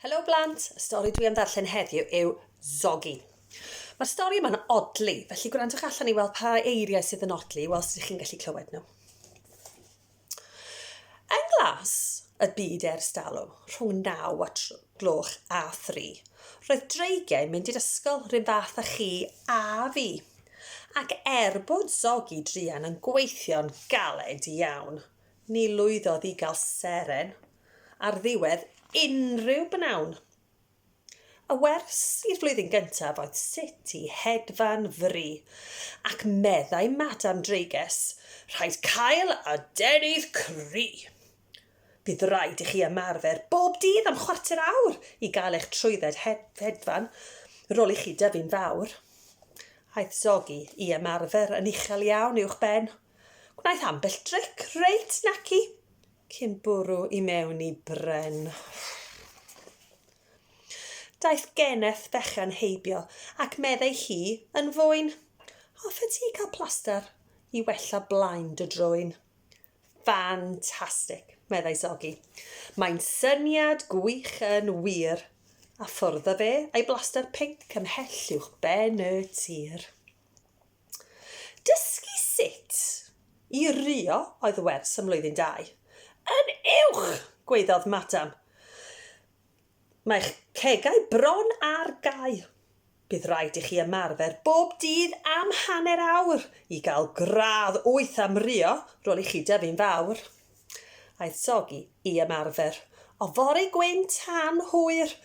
Helo blant, y stori dwi am ddarllen heddiw yw Sogi. Mae'r stori yma'n odli, felly gwrandwch allan i weld pa eiriau sydd yn odli, whilst ydych chi'n gallu clywed nhw. Yng nglas y byd ers dalwm, rhwng 9 gloch a 3, roedd dreigiau'n mynd i'r ysgol rhywun fath â chi a fi. Ac bod Sogi druan yn gweithio'n galed iawn, ni lwyddodd i gael seren ar ddiwedd unrhyw bnawn. Y wers i'r flwyddyn gyntaf oedd sut i hedfan fri, ac meddai Madam Dreiges, rhaid cael a denydd cry. Bydd rhaid i chi ymarfer bob dydd am 25 awr i gael eich trwydded hedfan, rôl i chi dyfu'n fawr. Aeth Sogi i ymarfer yn uchel iawn uwch ben. Gwnaeth ambell dric reit naci, cyn bwrw i mewn i bren. Daeth geneth fechan heibio ac meddai hi yn fwyn. Hoffet ti cael plaster i wella blaen dy drwyn? Fantastic, meddai Sogi. Mae'n syniad gwych yn wir. A ffwrdd â fe a'i blaster pinc ymhell uwch ben y tir. Dysgu sut i rio oedd y wers ym mlwyddyn 2. Yn uwch, gwaeddodd Madam. Mae'ch cegau bron ar gau. Bydd rhaid i chi ymarfer bob dydd am hanner awr i gael gradd 8 am rio rôl i chi dyfu'n fawr. Aeth Sogi i ymarfer, o fori gwyn tan hwyr.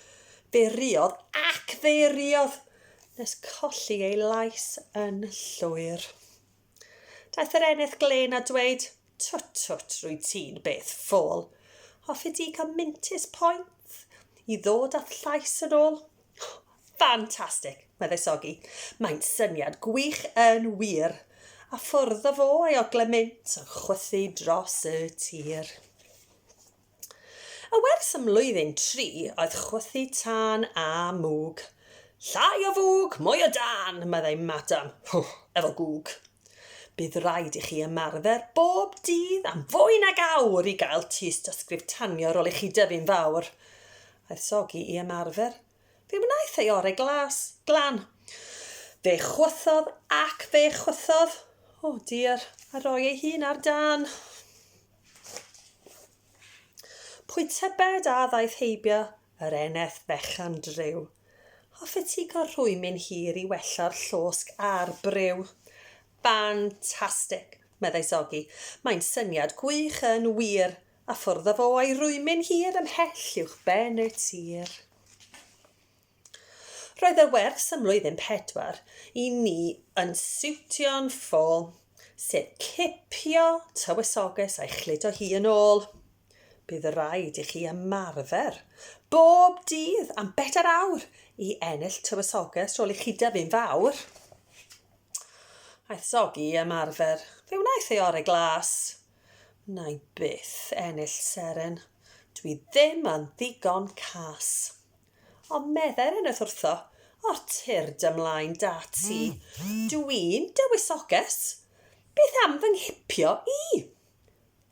Fe riodd ac fe riodd, nes colli ei lais yn llwyr. Daeth yr eneth glen a dweud, twt, rwy ti'n beth ffôl. Hoffi di cael mintis point i ddod â llais yn ôl? Fantastic, meddai Sogi. Mae'n syniad gwych yn wir, a ffwrdd o fo a'i oglemint yn chwythu dros y tir. Y wers ym mlwyddyn 3 oedd chwythu tân a mwg. Llai o fwg, mwy o dan, meddai Madam, efo gwg. Bydd rhaid i chi ymarfer bob dydd am fwy nag awr i gael tus dysgrif tanio rôl i chi dyfu'n fawr. Aeth Sogi i ymarfer. Fe wnaeth ei orau glan. Fe chwythodd ac fe chwythodd. O dir, a roi ei hun ar dan. Pwy tybed a ddaeth heibio yr eneth fechan driw. Hoffet ti cael rhwymin hir i wella'r llosg a'r briw? Fantastic, meddai Sogi. Mae'n syniad gwych yn wir, a ffwrdd o fo a'i rwymin hir ymhell uwch ben y tir. Roedd y wers ym mlwyddyn 4 i ni yn siwtio'n ffôl, sef cipio tywysoges a'i chludo hi yn ôl. Bydd rhaid i chi ymarfer bob dydd am 4 awr i ennill tywysoges rôl i chi dyfu'n fawr. Aeth Sogi i ymarfer. Fe wnaeth ei orau glas. Na i byth ennill seren. Dwi ddim yn ddigon cas. Ond medde'r eneth wrtho, o'r tyrd ymlaen dati. Dwi'n dywysoges. Beth am fy nghipio i?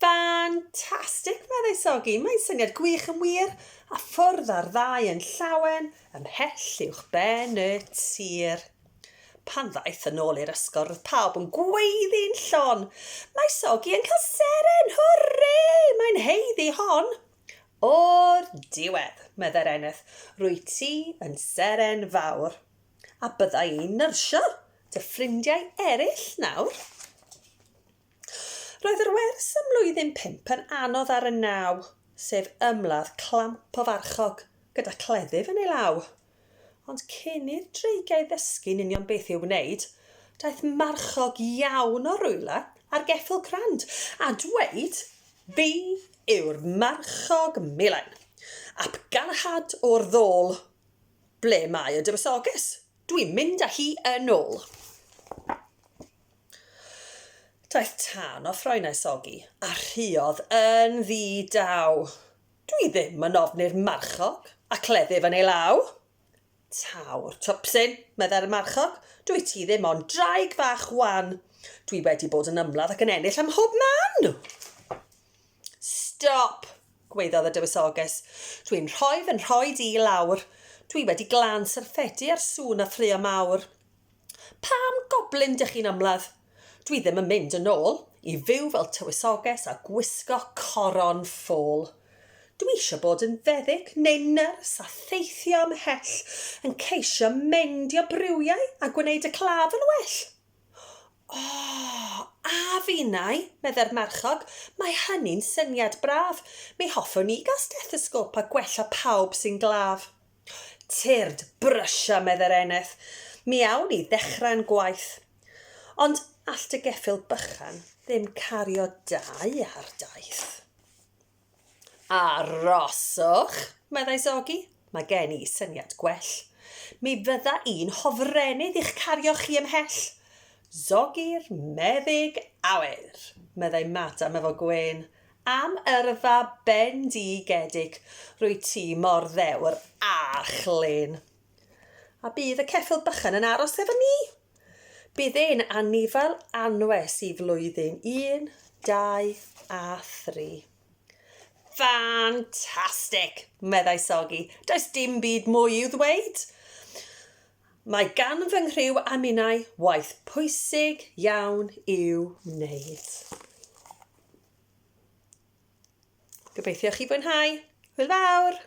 Fantastic, meddai Sogi. Mae'n syniad gwych yn wir, a ffwrdd ar ddau yn llawen, ymhell uwch ben y tir. Pan ddaeth yn ôl i'r ysgol, roedd pawb yn gweiddi'n llon. Mae Sogi yn cael seren, hwrre, mae'n heiddi hon. O'r diwedd, meddai'r eneth, rwy ti yn seren fawr. A byddai i'n nyrsio dy ffrindiau eraill nawr. Roedd yr wers ym mlwyddyn 5 yn anodd ar y 9, sef ymladd clamp o farchog gyda cleddyf yn ei law. Ond cyn i'r dreigiau ddysgu'n union beth i'w wneud, daeth marchog iawn o rwyle ar geffyl crand a dweud, fi yw'r marchog milen, ap garhad o'r ddôl. Ble mae y dywysoges? Dwi'n mynd â hi yn ôl. Daeth tân o ffroenau Sogi a rhuodd yn ddi-daw. Dwi ddim yn ofni'r marchog a cleddyf yn ei law. Tawr twpsyn, meddai'r marchog, dwi ti ddim ond draig fach wan. Dwi wedi bod yn ymladd ac yn ennill am hob man. Stop, gweiddodd y dywysoges. Dwi'n rhoi fy nhroed i lawr. Dwi wedi glan syrffedi ar sŵn a ffrio mawr. Pam goblin dych chi'n ymladd? Dwi ddim yn mynd yn ôl i fyw fel tywysoges a gwisgo coron ffôl. Dwi eisiau bod yn feddyg neu nyrs a theithio ymhell yn ceisio mendio briwiau a gwneud y claf yn well. A finnau, medde'r marchog, mae hynny'n syniad braf. Mi hoffwn ni gael stethosgop a gwella pawb sy'n glaf. Tyrd brysio, medde'r eneth. Mi awn i ddechrau'n gwaith. Ond allt y geffyl bychan ddim cario dau ar daith. Aroswch, meddai Sogi. Mae gen i syniad gwell. Mi fydda i'n hofrenydd i'ch cario chi ymhell. Sogi'r meddyg awyr, meddai Madam efo gwên. Am yrfa bendigedig, rwy ti mor ddewr a chlyn. A bydd y ceffyl bychan yn aros efo ni? Bydd e'n anifail anwes i flwyddyn 1, 2 a 3. Ffantastig, meddai Sogi. Does dim byd mwy i'w ddweud. Mae gan fy nghriw a minnau waith pwysig iawn i'w wneud. Gobeithio chi fwynhau. Hwyl fawr!